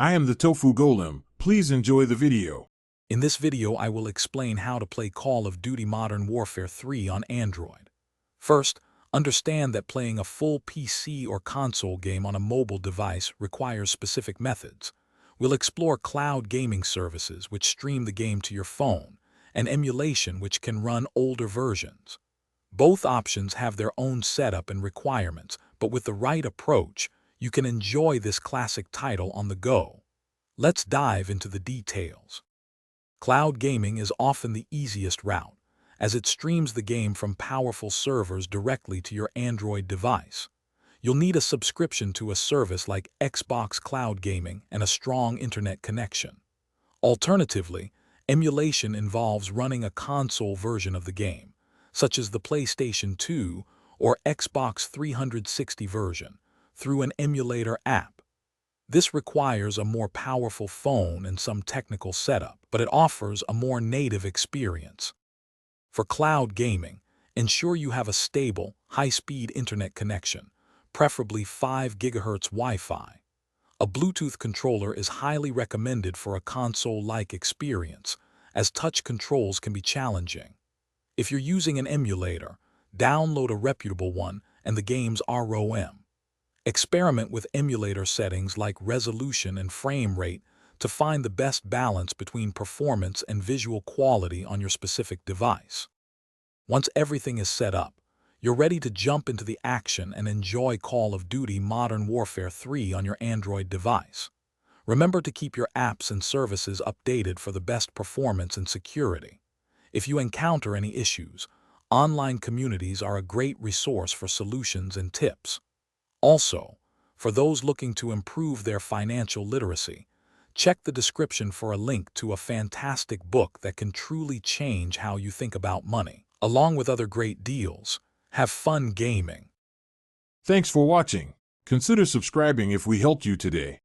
I am the Tofu Golem. Please enjoy the video. In this video, I will explain how to play Call of Duty Modern Warfare 3 on Android. First, understand that playing a full PC or console game on a mobile device requires specific methods. We'll explore cloud gaming services which stream the game to your phone, and emulation which can run older versions. Both options have their own setup and requirements, but with the right approach, you can enjoy this classic title on the go. Let's dive into the details. Cloud gaming is often the easiest route, as it streams the game from powerful servers directly to your Android device. You'll need a subscription to a service like Xbox Cloud Gaming and a strong internet connection. Alternatively, emulation involves running a console version of the game, such as the PlayStation 2 or Xbox 360 version, through an emulator app. This requires a more powerful phone and some technical setup, but it offers a more native experience. For cloud gaming, ensure you have a stable, high-speed internet connection, preferably 5 GHz Wi-Fi. A Bluetooth controller is highly recommended for a console-like experience, as touch controls can be challenging. If you're using an emulator, download a reputable one and the game's ROM. Experiment with emulator settings like resolution and frame rate to find the best balance between performance and visual quality on your specific device. Once everything is set up, you're ready to jump into the action and enjoy Call of Duty Modern Warfare 3 on your Android device. Remember to keep your apps and services updated for the best performance and security. If you encounter any issues, online communities are a great resource for solutions and tips. Also, for those looking to improve their financial literacy, check the description for a link to a fantastic book that can truly change how you think about money. Along with other great deals, have fun gaming. Thanks for watching. Consider subscribing if we helped you today.